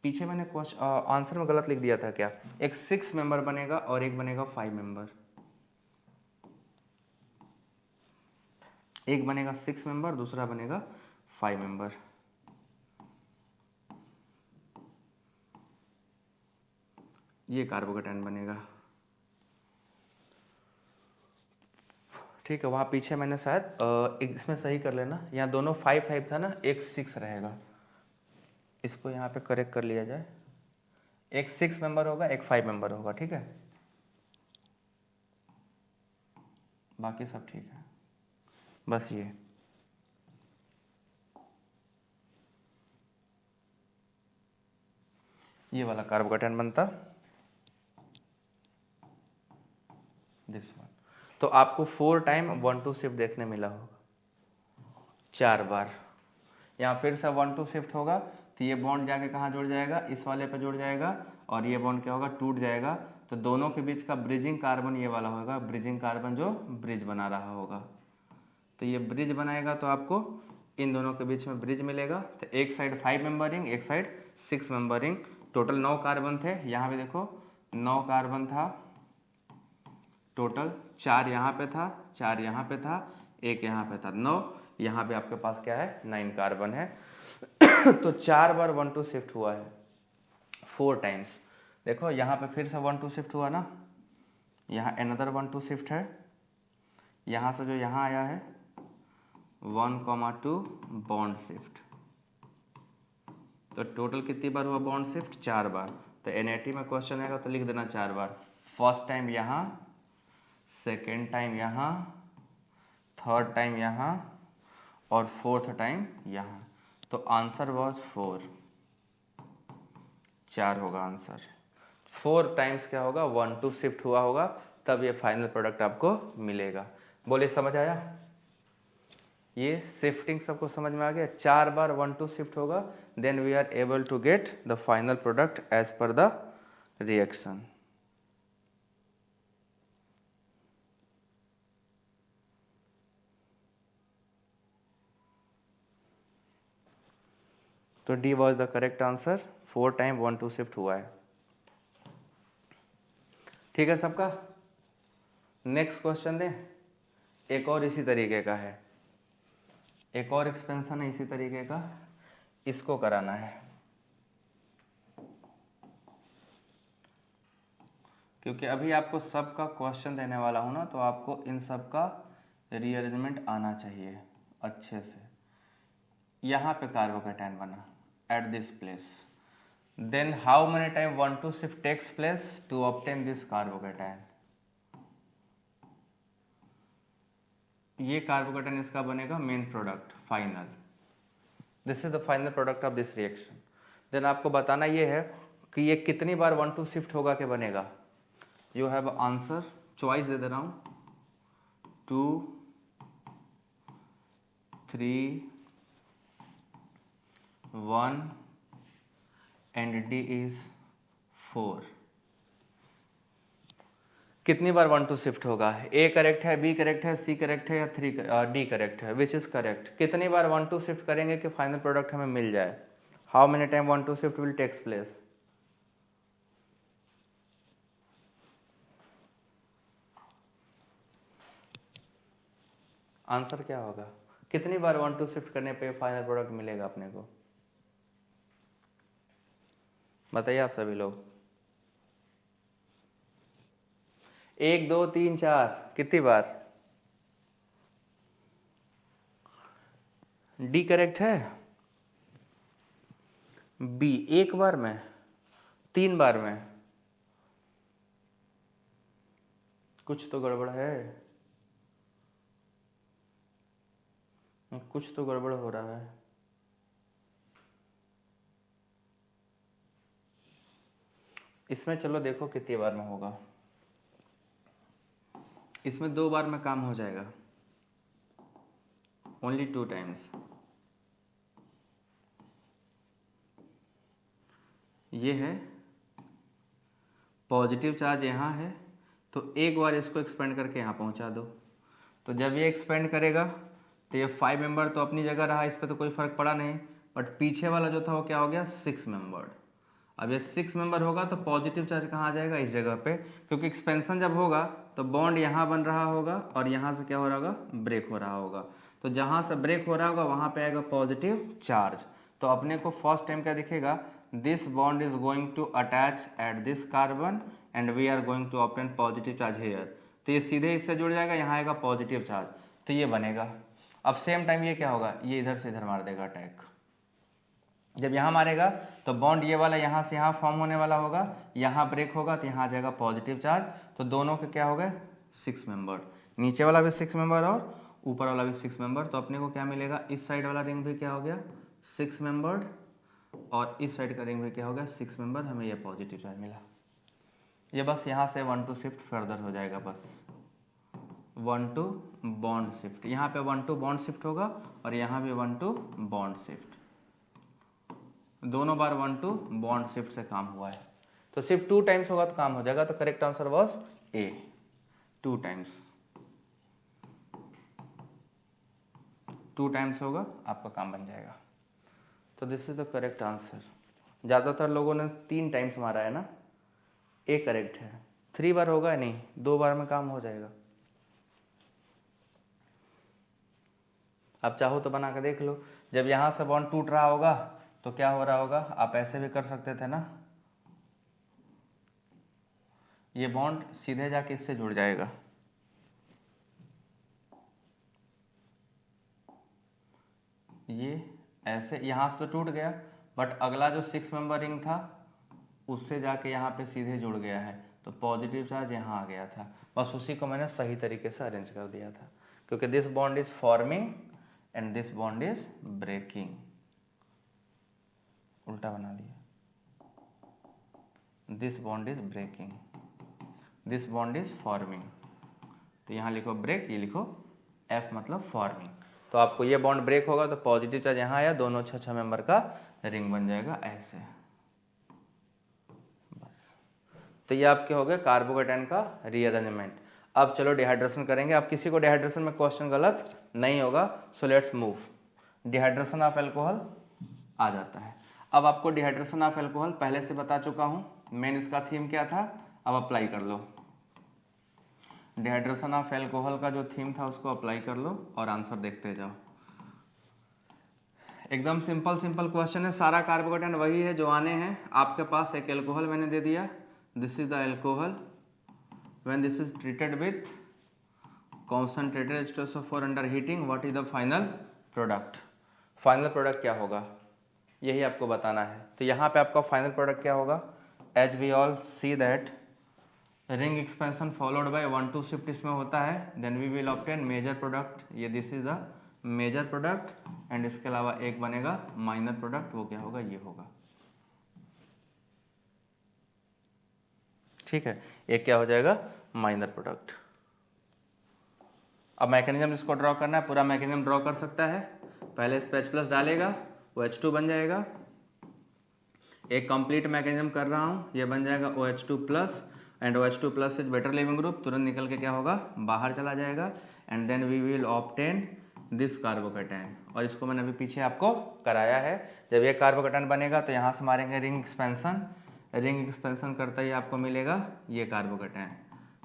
A: पीछे मैंने आंसर में गलत लिख दिया था क्या, एक 6 मेंबर बनेगा और एक बनेगा 5 मेंबर, एक बनेगा 6 मेंबर, दूसरा बनेगा 5 मेंबर। ये कार्बोकेटायन बनेगा, ठीक है। वहाँ पीछे मैंने शायद इसमें सही कर लेना, यहाँ दोनों 5 5 था ना, एक 6 रहेगा, इसको यहाँ पे करेक्ट कर लिया जाए, एक 6 मेंबर होगा, एक 5 मेंबर होगा, ठीक है, बाकी सब ठीक है, बस ये वाला कार्बोकेटायन बनता दिस वन। तो आपको 4 टाइम 1 2 शिफ्ट देखने मिला होगा, 4 बार। यहाँ फिर से 1 2 शिफ्ट होगा तो ये बॉन्ड जाके कहाँ जुड़ जाएगा, इस वाले पे जुड़ जाएगा, और ये बॉन्ड क्या होगा, टूट जाएगा। तो दोनों के बीच का ब्रिजिंग कार्बन ये वाला होगा, ब्रिजिंग कार्बन जो ब्रिज बना रहा होगा। तो ये ब्रिज बनाएगा तो आपको इन दोनों के बीच में ब्रिज मिलेगा। तो एक साइड 5 मेंबर रिंग, एक side 6 member ring, total 9 carbon थे। यहाँ पे देखो 9 कार्बन था टोटल, 4 यहाँ पे था, 4 यहाँ पे था, 1 यहाँ पे था, 9। यहाँ पे आपके पास क्या है, 9 कार्बन है। तो 4 बार 1 2 शिफ्ट हुआ है, 4 टाइम्स। देखो यहाँ पे फिर से 1 2 शिफ्ट हुआ ना, यहाँ अनदर 1 2 शिफ्ट है, यहाँ से जो यहाँ आया है 1,2 बॉन्ड शिफ्ट। तो टोटल कितनी बार हुआ बॉन्ड शिफ्ट, 4 बार। तो एनएटी में क्वेश्चन आएगा तो लिख देना 4 बार। फर्स्ट टाइम यहाँ, सेकेंड टाइम यहाँ, थर्ड टाइम यहाँ, और फोर्थ टाइम यहाँ। तो आंसर वॉज 4, 4 होगा आंसर। 4 टाइम्स क्या होगा, 1 2 शिफ्ट हुआ होगा, तब ये फाइनल प्रोडक्ट आपको मिलेगा। बोलिए समझ आया? ये शिफ्टिंग सबको समझ में आ गया? 4 बार 1 2 शिफ्ट होगा, then we are able to get the final product as per the reaction. तो D was the correct answer, 4 time 1 2 shift हुआ है। ठीक है सबका? नेक्स्ट क्वेश्चन दें, एक और इसी तरीके का है, एक और एक्सपेंशन है इसी तरीके का, इसको कराना है। क्योंकि अभी आपको सबका क्वेश्चन देने वाला हूं ना, तो आपको इन सब का रीअरेंजमेंट आना चाहिए अच्छे से। यहाँ पे कार्बोकेटायन बना at this place, then how many time 1 2 shift takes place to obtain this carbocation? ये कार्बोकेटायन इसका बनेगा main product final, this is the final product of this reaction. Then आपको बताना ये है कि ये कितनी बार 1 2 शिफ्ट होगा के बनेगा। यू हैव आंसर, चॉइस दे रहा हूँ, 2 3 1 एंड डी इज 4। कितनी बार 1 2 शिफ्ट होगा? ए करेक्ट है, बी करेक्ट है, सी करेक्ट है, या डी करेक्ट है? Which is correct? कितनी बार 1 2 शिफ्ट करेंगे कि फाइनल प्रोडक्ट हमें मिल जाए? How many time 1 2 shift will takes place? Answer क्या होगा? कितनी बार 1 2 शिफ्ट करने पे फाइनल प्रोडक्ट मिलेगा अपने को? बताइए आप सभी लोग। 1 2 3 4, कितनी बार? डी करेक्ट है, बी 1 बार में, 3 बार में? कुछ तो गड़बड़ है, कुछ तो गड़बड़ हो रहा है। इसमें चलो देखो कितनी बार में होगा। इसमें 2 बार में काम हो जाएगा, ओनली 2 टाइम्स। ये है पॉजिटिव चार्ज यहाँ है, तो एक बार इसको एक्सपेंड करके यहाँ पहुँचा दो। तो जब ये एक्सपेंड करेगा तो ये 5 मेंबर तो अपनी जगह रहा, इस पर तो कोई फर्क पड़ा नहीं, बट पीछे वाला जो था वो क्या हो गया, 6 मेंबर। अब ये 6 मेंबर होगा तो पॉजिटिव चार्ज कहाँ आ जाएगा, इस जगह पे, क्योंकि एक्सपेंशन जब होगा तो बॉन्ड यहाँ बन रहा होगा और यहाँ से क्या हो रहा होगा, ब्रेक हो रहा होगा। तो जहाँ से ब्रेक हो रहा होगा वहाँ पे आएगा पॉजिटिव चार्ज। तो अपने को फर्स्ट टाइम क्या दिखेगा, this bond is going to attach at this carbon and we are going to obtain positive charge here. तो ये सीधे इससे जुड़ जाएगा, यहाँ आएगा पॉजिटिव चार्ज, तो ये बनेगा। अब सेम टाइम ये क्या होगा, ये इधर से इधर मार देगा अटैक, जब यहाँ मारेगा तो बॉन्ड ये वाला यहाँ से यहाँ फॉर्म होने वाला होगा, यहाँ ब्रेक होगा तो यहाँ आ जाएगा पॉजिटिव चार्ज, तो दोनों के क्या हो गए 6 मेंबर, नीचे वाला भी 6 मेंबर और ऊपर वाला भी 6 मेंबर। तो अपने को क्या मिलेगा, इस साइड वाला रिंग भी क्या हो गया 6 मेंबर और इस साइड का रिंग भी क्या हो गया 6 मेंबर, हमें ये पॉजिटिव चार्ज मिला। ये बस यहाँ से 1 2 शिफ्ट फर्दर हो जाएगा, बस 1 2 बॉन्ड शिफ्ट, यहाँ पे 1 2 बॉन्ड शिफ्ट होगा और यहाँ भी 1 2 बॉन्ड शिफ्ट, दोनों बार 1 2 बॉन्ड शिफ्ट से काम हुआ है। तो सिर्फ 2 टाइम्स होगा तो काम हो जाएगा, तो correct answer was a, 2 times, 2 times होगा आपका काम बन जाएगा। तो this is the correct answer. ज़्यादातर लोगों ने 3 टाइम्स मारा है ना, ए करेक्ट है, 3 बार होगा नहीं, 2 बार में काम हो जाएगा। आप चाहो तो बना के देख लो, जब यहाँ से बॉन्ड टूट रहा होगा तो क्या हो रहा होगा, आप ऐसे भी कर सकते थे ना, ये बॉन्ड सीधे जाके इससे जुड़ जाएगा, ये ऐसे यहाँ से तो टूट गया, बट अगला जो 6 मेंबर रिंग था उससे जाके यहाँ पे सीधे जुड़ गया है, तो पॉजिटिव चार्ज यहाँ आ गया था। बस उसी को मैंने सही तरीके से अरेंज कर दिया था, क्योंकि this bond is forming and this bond is breaking, उल्टा बना दिया, this bond is breaking, this bond is forming, तो यहाँ लिखो ब्रेक, ये लिखो एफ मतलब फॉर्मिंग। तो आपको ये बॉन्ड ब्रेक होगा तो पॉजिटिव चार्ज यहाँ आया, दोनों 6 मेंबर का रिंग बन जाएगा ऐसे, बस। तो ये आपके हो गए कार्बोकेटाइन का रीअरेंजमेंट। अब चलो डिहाइड्रेशन करेंगे। अब किसी को डिहाइड्रेशन में क्वेश्चन गलत नहीं होगा, so let's move. Dehydration of alcohol आ जाता है। अब आपको डिहाइड्रेशन ऑफ एल्कोहल पहले से बता चुका हूँ, मेन इसका थीम क्या था, अब अप्लाई कर लो। डिहाइड्रेशन ऑफ एल्कोहल का जो थीम था उसको अप्लाई कर लो और आंसर देखते जाओ। एकदम सिंपल सिंपल क्वेश्चन है, सारा कार्बोकेटाइन वही है जो आने हैं। आपके पास एक एल्कोहल मैंने दे दिया, this is the alcohol, when this is treated with concentrated H2SO4 under heating, what is the final product. Final product क्या होगा यही आपको बताना है। तो यहाँ पे आपका फाइनल प्रोडक्ट क्या होगा, as we all see that ring expansion followed by 1 2 shift इसमें होता है, then we will obtain major product, ये this is the major product and इसके अलावा एक बनेगा माइनर प्रोडक्ट, वो क्या होगा ये होगा, ठीक है, एक क्या हो जाएगा माइनर प्रोडक्ट। अब मैकेनिज्म इसको ड्रॉ करना है, पूरा मैकेनिज्म ड्रॉ कर सकता है। पहले इस पे H+ डालेगा, वो H2 बन जाएगा, एक कंप्लीट मैकेनिज्म कर रहा हूँ, ये बन जाएगा OH2+ and OH2+ is better leaving group, तुरंत निकल के क्या होगा बाहर चला जाएगा, and then we will obtain this carbocation. और इसको मैंने अभी पीछे आपको कराया है, जब ये कार्बोकेटाइन बनेगा तो यहाँ से मारेंगे रिंग एक्सपेंशन, रिंग एक्सपेंशन करता ही आपको मिलेगा ये कार्बोकेटाइन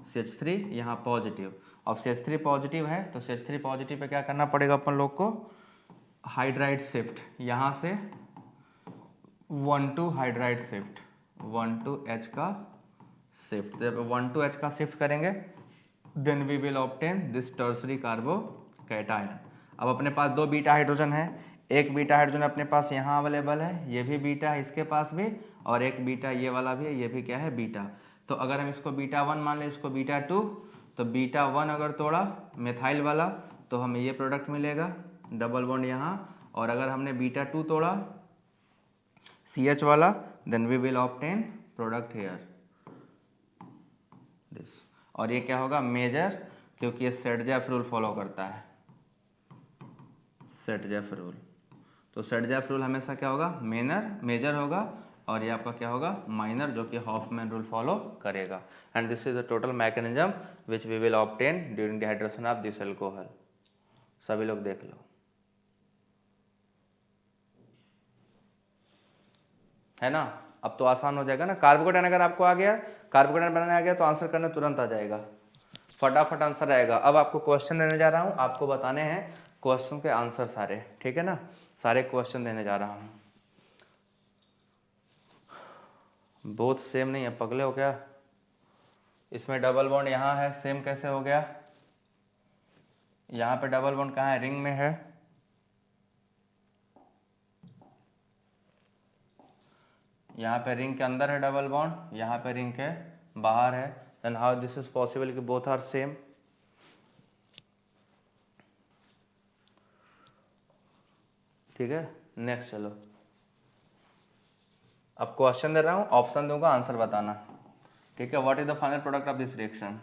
A: CH3 यहाँ पॉजिटिव। अब CH3 पॉजिटिव है तो CH3 पॉजिटिव पे क्या करना पड़ेगा अपन लोग को, हाइड्राइड शिफ्ट, यहाँ से 1 2 हाइड्राइड शिफ्ट, 1 2 H का शिफ्ट, जब 1 2 H का शिफ्ट करेंगे then we will obtain this tertiary carbocation. अब अपने पास 2 बीटा हाइड्रोजन है, एक बीटा हाइड्रोजन अपने पास यहाँ अवेलेबल है, ये भी बीटा है इसके पास भी, और एक बीटा ये वाला भी है, ये भी क्या है बीटा। तो अगर हम इसको बीटा 1 मान लें, इसको बीटा 2, तो बीटा 1 अगर तोड़ा मिथाइल वाला तो हमें ये प्रोडक्ट मिलेगा, डबल बॉन्ड यहाँ, और अगर हमने बीटा 2 तोड़ा CH वाला then we will obtain product here this. और ये क्या होगा मेजर, क्योंकि ये सेट-जेफ रूल फॉलो करता है, सेट-जेफ रूल। तो सेट-जेफ रूल हमेशा क्या होगा मेजर होगा, और ये आपका क्या होगा माइनर, जो कि हॉफमैन रूल फॉलो करेगा। And this is the total mechanism which we will obtain during dehydration of this alcohol. सभी लोग देख लो, है ना। अब तो आसान हो जाएगा ना, कार्बोकेटाइन अगर आपको आ गया, कार्बोकेटाइन बनाने आ गया तो आंसर करने तुरंत आ जाएगा, फटाफट आंसर आएगा। अब आपको क्वेश्चन देने जा रहा हूँ, आपको बताने हैं क्वेश्चन के आंसर सारे, ठीक है ना, सारे क्वेश्चन देने जा रहा हूँ। बोथ सेम नहीं है, पगले हो क्या, इसमें डबल बॉन्ड यहाँ है, सेम कैसे हो गया, यहाँ पे डबल बॉन्ड कहाँ है रिंग में है, यहाँ पे रिंग के अंदर है डबल बॉन्ड, यहाँ पे रिंग के बाहर है, then how this is possible कि बोथ आर सेम। ठीक है, नेक्स्ट चलो, अब क्वेश्चन दे रहा हूँ, ऑप्शन दूंगा, आंसर बताना। ठीक है, what is the final product of this reaction?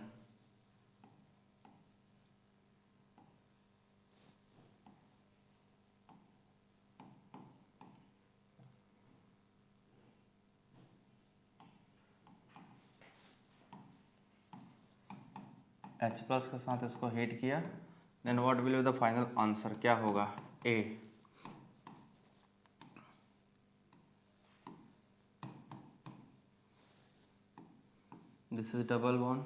A: H plus के साथ इसको हीट किया, then what will be the final answer, क्या होगा? A, this is double bond,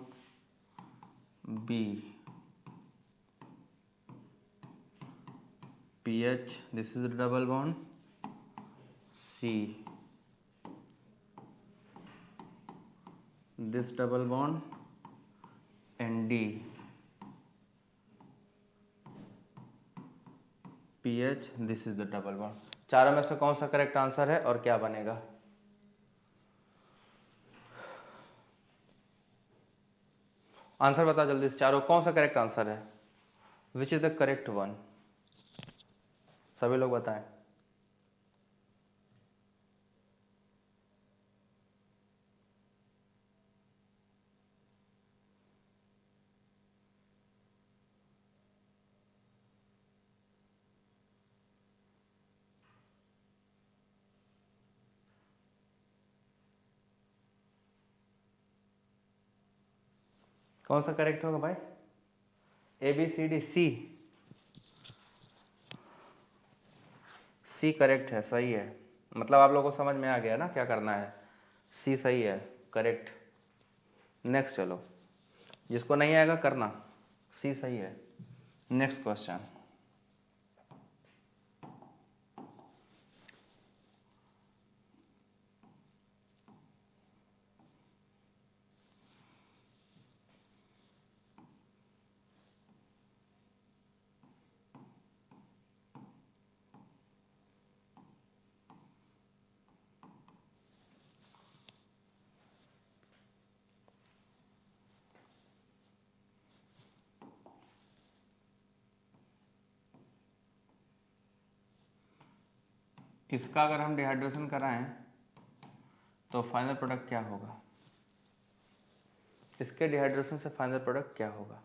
A: B pH, this is double bond, C, this double bond, and D, pH, this is the double bond। चारों में से कौन सा correct answer है और क्या बनेगा? आंसर बताओ जल्दी से, चारों कौन सा करेक्ट आंसर है? Which is the correct one? सभी लोग बताएं। कौन सा करेक्ट होगा भाई? A B C D, C, C correct है, सही है। मतलब आप लोगों को समझ में आ गया ना क्या करना है? सी सही है, करेक्ट। नेक्स्ट चलो, जिसको नहीं आएगा करना, सी सही है। नेक्स्ट क्वेश्चन, इसका अगर हम डिहाइड्रेशन कराएं तो फाइनल प्रोडक्ट क्या होगा? इसके डिहाइड्रेशन से फाइनल प्रोडक्ट क्या होगा?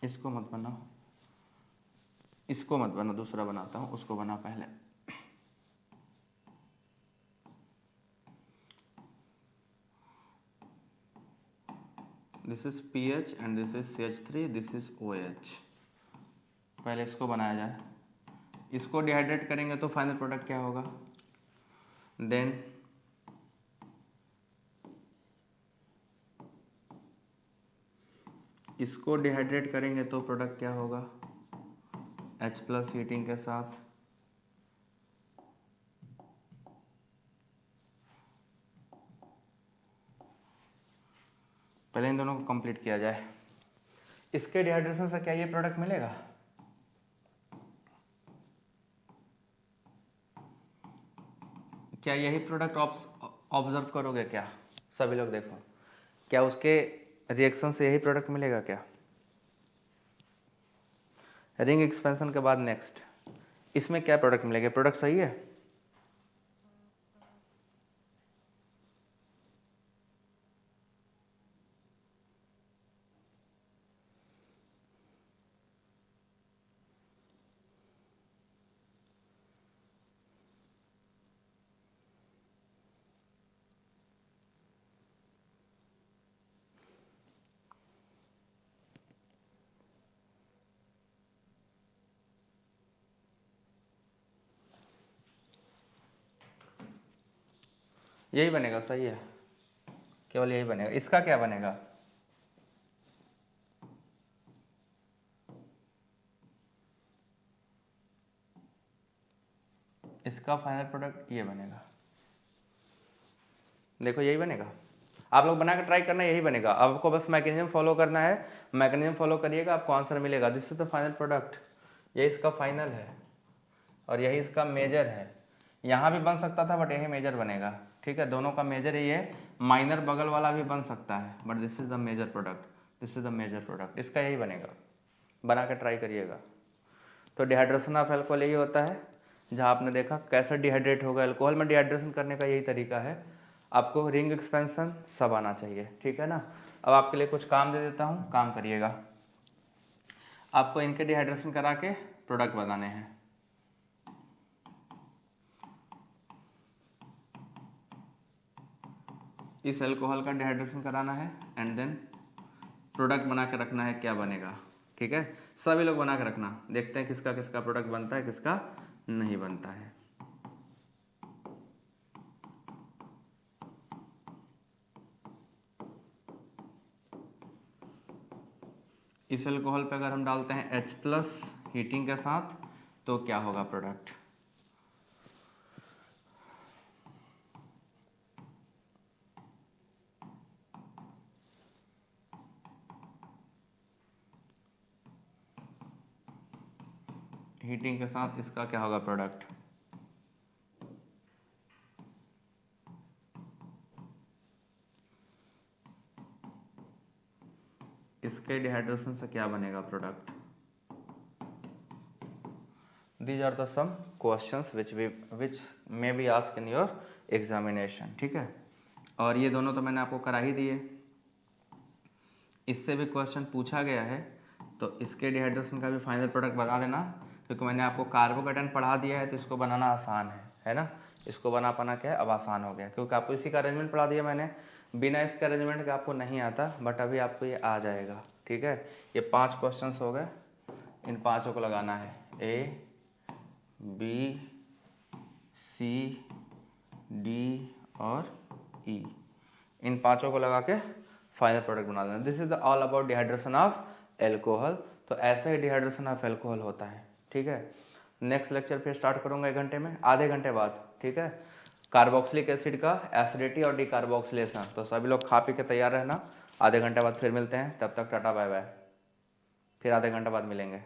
A: इसको मत बनाओ, इसको मत बना, दूसरा बनाता हूं, उसको बना पहले। This is pH and this is CH3, this is OH। पहले इसको बनाया जाए, इसको डिहाइड्रेट करेंगे तो फाइनल प्रोडक्ट क्या होगा? देन इसको डिहाइड्रेट करेंगे तो प्रोडक्ट क्या होगा? H प्लस हीटिंग के साथ पहले इन दोनों को कंप्लीट किया जाए। इसके डिहाइड्रेशन से क्या ये प्रोडक्ट मिलेगा? क्या यही प्रोडक्ट ऑब्जर्व करोगे क्या? सभी लोग देखो, क्या उसके रिएक्शन से यही प्रोडक्ट मिलेगा क्या? रिंग एक्सपेंशन के बाद नेक्स्ट, इसमें क्या प्रोडक्ट मिलेगा? प्रोडक्ट सही है? यही बनेगा, सही है, केवल यही बनेगा। इसका क्या बनेगा? इसका फाइनल प्रोडक्ट ये बनेगा, देखो यही बनेगा। आप लोग बना के ट्राई करना, यही बनेगा। आपको बस मैकेनिज्म फॉलो करना है, मैकेनिज्म फॉलो करिएगा, आपको आंसर मिलेगा। This is the final product, ये इसका फाइनल है और यही इसका मेजर है। यहाँ भी बन सकता था बट यही मेजर बनेगा, ठीक है। दोनों का मेजर ही है, माइनर बगल वाला भी बन सकता है but this is the major product, this is the major product, इसका यही बनेगा। बना के ट्राई करिएगा। तो डिहाइड्रेशन ऑफ अल्कोहल यही होता है, जहाँ आपने देखा कैसे डिहाइड्रेट होगा अल्कोहल में। डिहाइड्रेशन करने का यही तरीका है, आपको रिंग एक्सपेंशन सब आना चाहिए, ठीक है ना। अब आपके लिए कुछ काम दे देता हूँ, काम करिएगा। आपको इनके डिहाइड्रेशन करा के प्रोडक्ट बनाने हैं। इस अल्कोहल का डिहाइड्रेशन कराना है एंड देन प्रोडक्ट बना के रखना है, क्या बनेगा, ठीक है। सभी लोग बना के रखना, देखते हैं किसका किसका प्रोडक्ट बनता है, किसका नहीं बनता है। इस अल्कोहल पे अगर हम डालते हैं H+ हीटिंग के साथ तो क्या होगा प्रोडक्ट। हीटिंग के साथ इसका क्या होगा प्रोडक्ट। इसके डिहाइड्रेशन से क्या बनेगा product. These are the some questions which may be asked in your examination, ठीक है। और ये दोनों तो मैंने आपको करा ही दिए, इससे भी क्वेश्चन पूछा गया है तो इसके डिहाइड्रेशन का भी फाइनल प्रोडक्ट बता देना, क्योंकि मैंने आपको कार्बोकेटन पढ़ा दिया है तो इसको बनाना आसान है ना। इसको बना पाना क्या है अब आसान हो गया, क्योंकि आपको इसी का अरेंजमेंट पढ़ा दिया मैंने। बिना इसके अरेंजमेंट के आपको नहीं आता, बट अभी आपको ये आ जाएगा, ठीक है। ये 5 क्वेश्चन हो गए, इन 5 को लगाना है, A B C D और E, इन 5 को लगा के फाइनल प्रोडक्ट बना देना। This is all about dehydration of alcohol. तो ऐसे ही डिहाइड्रेशन ऑफ एल्कोहल होता है, ठीक है। नेक्स्ट लेक्चर फिर स्टार्ट करूंगा 1 घंटे में, आधे घंटे बाद, ठीक है। कार्बोक्सिलिक एसिड का एसिडिटी और डिकार्बोक्सिलेशन। तो सभी लोग खा पी के तैयार रहना, आधे घंटे बाद फिर मिलते हैं, तब तक टाटा बाय बाय, फिर आधे घंटे बाद मिलेंगे।